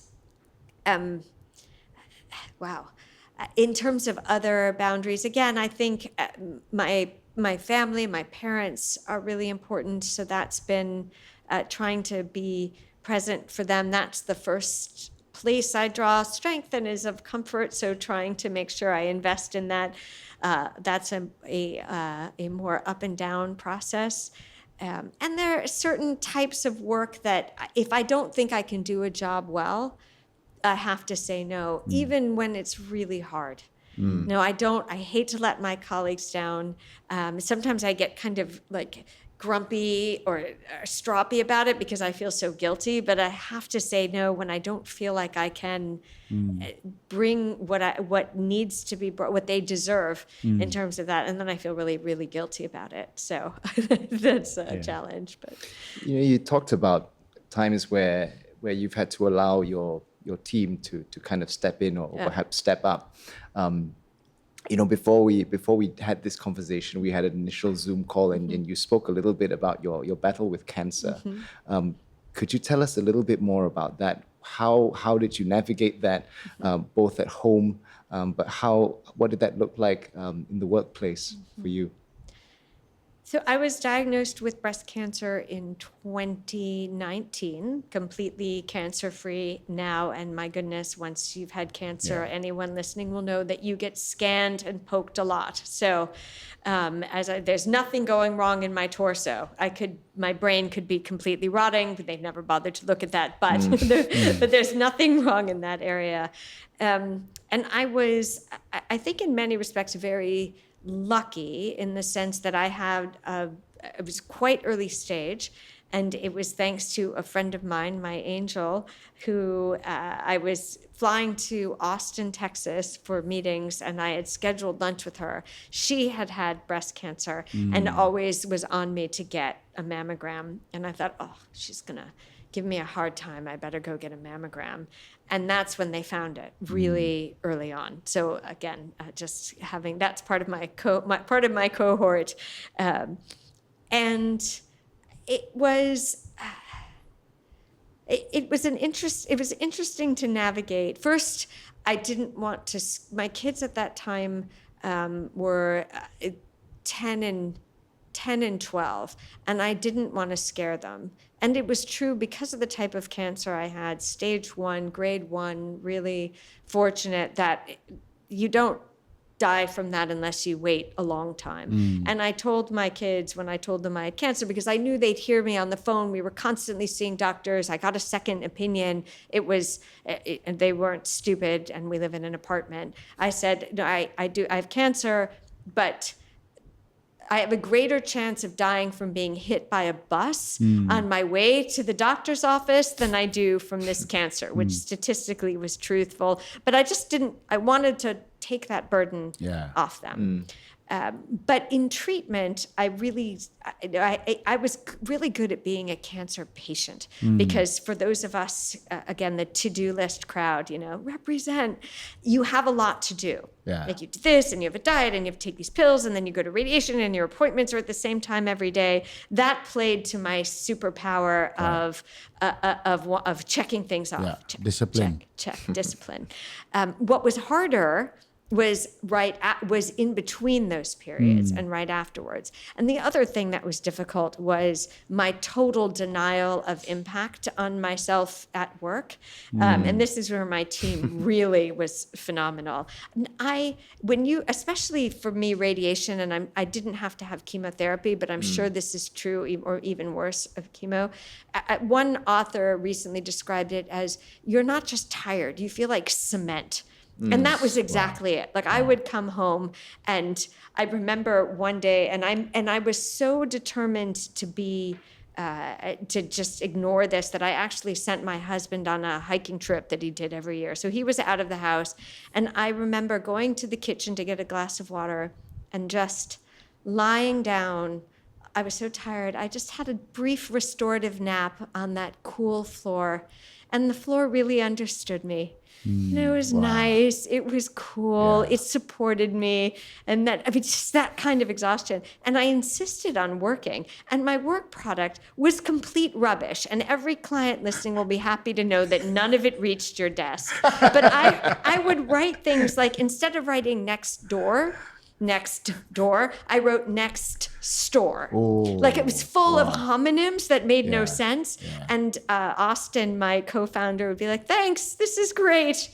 Wow. In terms of other boundaries, again, I think my family, my parents are really important. So that's been trying to be present for them. That's the first place I draw strength and is of comfort. So trying to make sure I invest in that. That's a more up and down process. And there are certain types of work that if I don't think I can do a job well, I have to say no, even when it's really hard. No, I hate to let my colleagues down. Sometimes I get kind of like grumpy or stroppy about it because I feel so guilty, but I have to say no when I don't feel like I can bring what needs to be brought, what they deserve in terms of that. And then I feel really, really guilty about it. So that's a challenge. But you talked about times where you've had to allow your team to kind of step in or perhaps step up. Before we had this conversation, we had an initial Zoom call and you spoke a little bit about your battle with cancer. Could you tell us a little bit more about that? How did you navigate that, both at home, but what did that look like in the workplace for you? So I was diagnosed with breast cancer in 2019, completely cancer-free now. And my goodness, once you've had cancer, anyone listening will know that you get scanned and poked a lot. So there's nothing going wrong in my torso. My brain could be completely rotting, but they've never bothered to look at that. But but there's nothing wrong in that area. And I was, I think in many respects, very lucky in the sense that it was quite early stage, and it was thanks to a friend of mine, my angel, who I was flying to Austin, Texas for meetings, and I had scheduled lunch with her. She had breast cancer and always was on me to get a mammogram. And I thought, oh, she's going to give me a hard time. I better go get a mammogram. And that's when they found it really early on. So again, just having, that's part of my cohort. And it was interesting to navigate. First, I didn't want to, my kids at that time were 10 and 12, and I didn't want to scare them. And it was true because of the type of cancer I had, stage 1, grade 1, really fortunate that you don't die from that unless you wait a long time. And I told my kids when I told them I had cancer, because I knew they'd hear me on the phone. We were constantly seeing doctors. I got a second opinion. And they weren't stupid, and we live in an apartment. I said, no, I have cancer, but I have a greater chance of dying from being hit by a bus on my way to the doctor's office than I do from this cancer, which statistically was truthful. But I wanted to take that burden off them. But in treatment, I was really good at being a cancer patient, because for those of us, again, the to-do list crowd, represent, you have a lot to do. Yeah. Like you do this, and you have a diet, and you have to take these pills, and then you go to radiation, and your appointments are at the same time every day. That played to my superpower of checking things off. Yeah. Check, Discipline. check, discipline. What was harder was in between those periods and right afterwards. And the other thing that was difficult was my total denial of impact on myself at work. And this is where my team really was phenomenal. Especially for me, radiation, and I didn't have to have chemotherapy, but I'm sure this is true, or even worse, of chemo. One author recently described it as, you're not just tired, you feel like cement. And that was exactly it. Like I would come home, and I remember one day, and I was so determined to just ignore this, that I actually sent my husband on a hiking trip that he did every year. So he was out of the house, and I remember going to the kitchen to get a glass of water and just lying down. I was so tired. I just had a brief restorative nap on that cool floor, and the floor really understood me. And it was nice. It was cool. Yeah. It supported me. And just that kind of exhaustion. And I insisted on working. And my work product was complete rubbish. And every client listening will be happy to know that none of it reached your desk. But I would write things like, instead of writing next door, I wrote next store. Like it was full of homonyms that made no sense. Yeah. And Austin, my co-founder, would be like, thanks, this is great.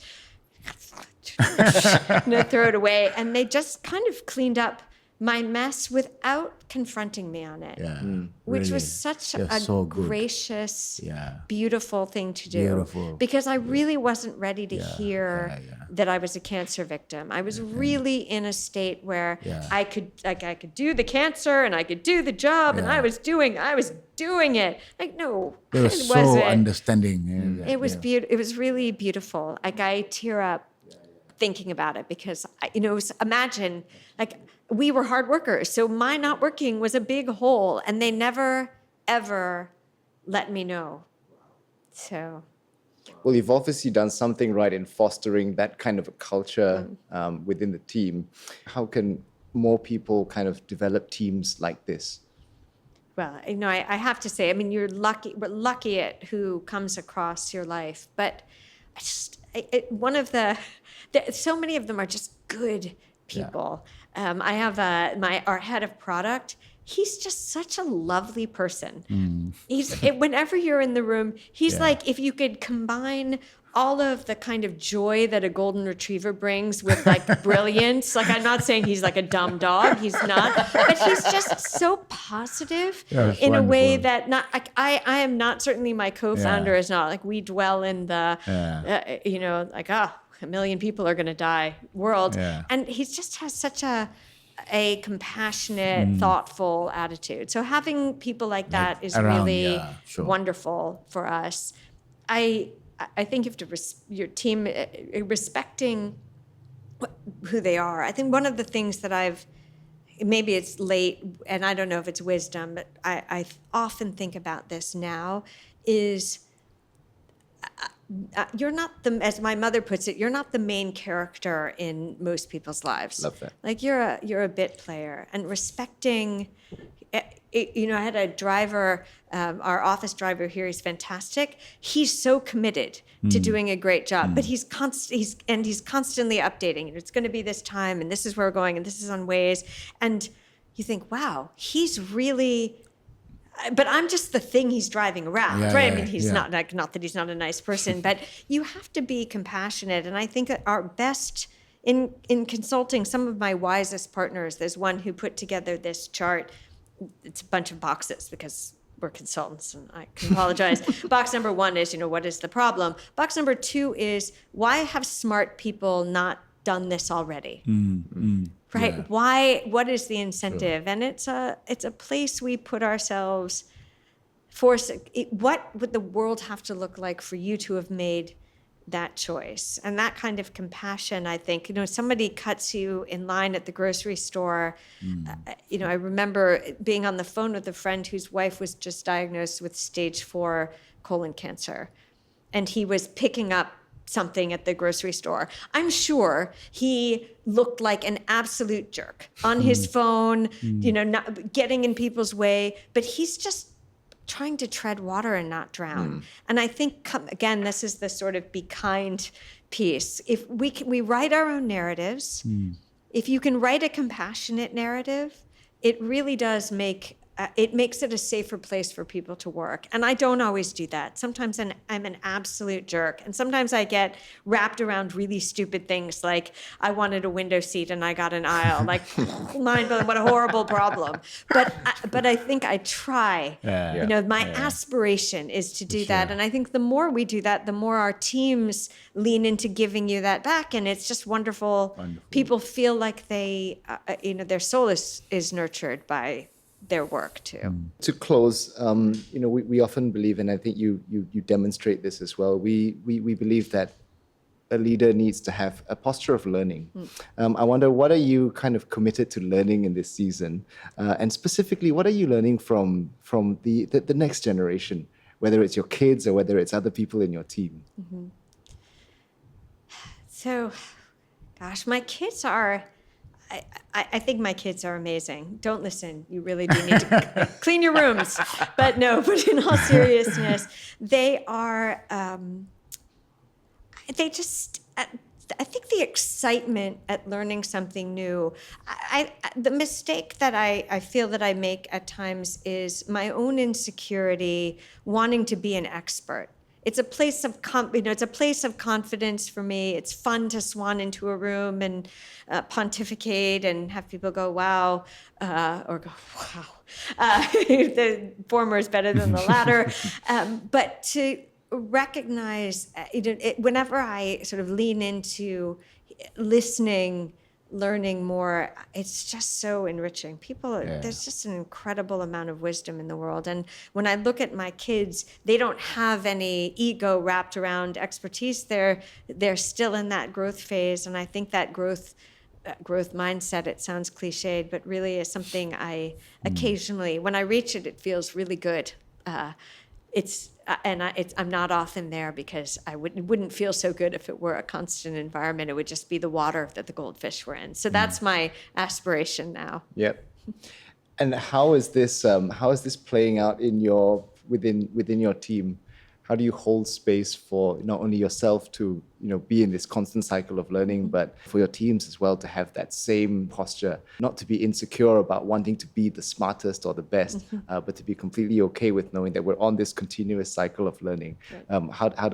Throw it away. And they just kind of cleaned up my mess without confronting me on it. Yeah. Which Really. was such They're a so good. gracious, Yeah. beautiful thing to do. Beautiful. Because I really wasn't ready to hear that I was a cancer victim. I was really in a state where I could do the cancer, and I could do the job, and I was doing it. Like, no, They were it so wasn't. understanding. It was beautiful. It was really beautiful. Like I tear up thinking about it, because imagine, like, we were hard workers, so my not working was a big hole, and they never ever let me know. So, well, you've obviously done something right in fostering that kind of a culture within the team. How can more people kind of develop teams like this? well, I have to say, we're lucky at who comes across your life, but so many of them are just good people. I have our head of product. He's just such a lovely person. Whenever you're in the room, he's like, if you could combine all of the kind of joy that a golden retriever brings with like brilliance. Like, I'm not saying he's like a dumb dog. He's not, but he's just so positive in a way that I am not, certainly my co-founder is not. Like, we dwell in the, a million people are going to die world. And he just has such a compassionate, thoughtful attitude. So having people like that is really wonderful for us. I think you have to your team respecting who they are. I think one of the things that maybe it's late, and I don't know if it's wisdom, but I often think about this now, is you're not as my mother puts it, you're not the main character in most people's lives. Love that. Like, you're a bit player, and respecting. I had a driver, our office driver here. He's fantastic. He's so committed to doing a great job, but he's constantly updating. It's going to be this time, and this is where we're going, and this is on Waze. And you think, wow, he's really. But I'm just the thing he's driving around, right? He's not that he's not a nice person, but you have to be compassionate. And I think that our best in consulting, some of my wisest partners, there's one who put together this chart. It's a bunch of boxes because we're consultants and I can apologize. Box number 1 is, what is the problem? Box number 2 is, why have smart people not done this already? Right? Yeah. What is the incentive? And it's a place we put ourselves, what would the world have to look like for you to have made that choice? And that kind of compassion, I think, somebody cuts you in line at the grocery store. I remember being on the phone with a friend whose wife was just diagnosed with stage 4 colon cancer. And he was picking up something at the grocery store. I'm sure he looked like an absolute jerk on his phone, not getting in people's way, but he's just trying to tread water and not drown. And I think, again, this is the sort of be kind piece. If we write our own narratives, if you can write a compassionate narrative, it really does it makes it a safer place for people to work. And I don't always do that. Sometimes I'm an absolute jerk. And sometimes I get wrapped around really stupid things like I wanted a window seat and I got an aisle. Like, mind blowing, what a horrible problem. But I think I try. My aspiration is to do that. And I think the more we do that, the more our teams lean into giving you that back. And it's just wonderful. People feel like they, their soul is nurtured by their work too. To close, we often believe, and I think you demonstrate this as well. We believe that a leader needs to have a posture of learning. I wonder, what are you kind of committed to learning in this season, and specifically, what are you learning from the next generation, whether it's your kids or whether it's other people in your team? So, gosh, my kids are. I think my kids are amazing. Don't listen. You really do need to clean your rooms. But in all seriousness, they are, I think the excitement at learning something new, the mistake that I feel that I make at times is my own insecurity, wanting to be an expert. It's a place of confidence for me. It's fun to swan into a room and pontificate and have people go, wow, or go, wow. The former is better than the latter. But to recognize, whenever I sort of lean into listening, learning more, it's just so enriching. There's just an incredible amount of wisdom in the world. And when I look at my kids, they don't have any ego wrapped around expertise. They're still in that growth phase. And I think that growth mindset, it sounds cliched, but really is something I occasionally, when I reach it, it feels really good. I'm not often there because it wouldn't feel so good if it were a constant environment. It would just be the water that the goldfish were in. So that's my aspiration now. Yep. And how is this playing out within your team? How do you hold space for not only yourself to be in this constant cycle of learning, but for your teams as well to have that same posture, not to be insecure about wanting to be the smartest or the best, but to be completely okay with knowing that we're on this continuous cycle of learning. Right.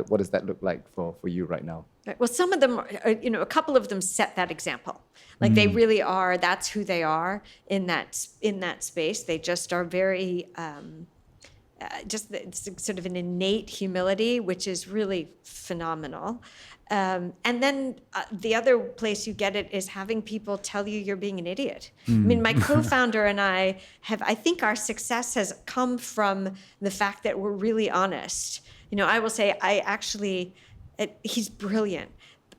What does that look like for you right now? Well, some of them, a couple of them set that example. Like they really are. That's who they are in that space. They just are very. It's sort of an innate humility, which is really phenomenal. And then the other place you get it is having people tell you you're being an idiot. I mean, my co-founder and I think our success has come from the fact that we're really honest. I will say, he's brilliant.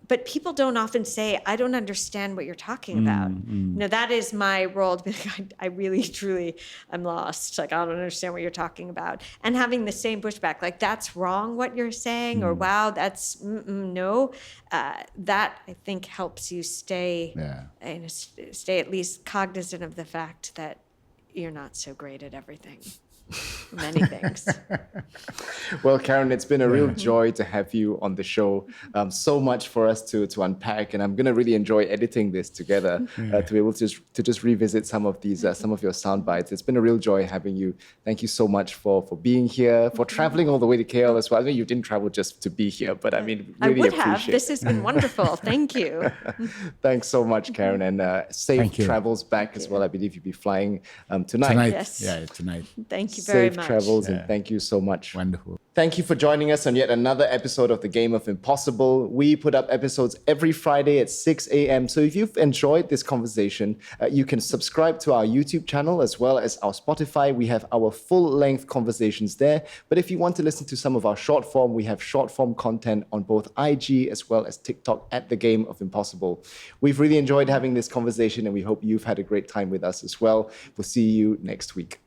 But people don't often say, I don't understand what you're talking about. That is my role to be like, I really, truly, I'm lost. Like, I don't understand what you're talking about. And having the same pushback, like, that's wrong what you're saying, or wow, that's, no. That, I think, helps you stay at least cognizant of the fact that you're not so great at everything. many things. Well, Karen, it's been a real joy to have you on the show. So much for us to unpack, and I'm going to really enjoy editing this together to be able to just revisit some of these, some of your sound bites. It's been a real joy having you. Thank you so much for being here, for traveling all the way to KL as well. I mean, you didn't travel just to be here, but I mean, really I would appreciate have. This has been wonderful. Thank you. Thanks so much, Karen, and safe Thank you. travels back as well. I believe you'll be flying tonight. Tonight. Yes. Yeah, tonight. Thank you very Safe much. travels, and thank you so much. Wonderful. Thank you for joining us on yet another episode of The Game of Impossible. We put up episodes every Friday at 6 a.m. So if you've enjoyed this conversation, you can subscribe to our YouTube channel as well as our Spotify. We have our full-length conversations there. But if you want to listen to some of our short form, we have short form content on both IG as well as TikTok at The Game of Impossible. We've really enjoyed having this conversation, and we hope you've had a great time with us as well. We'll see you next week.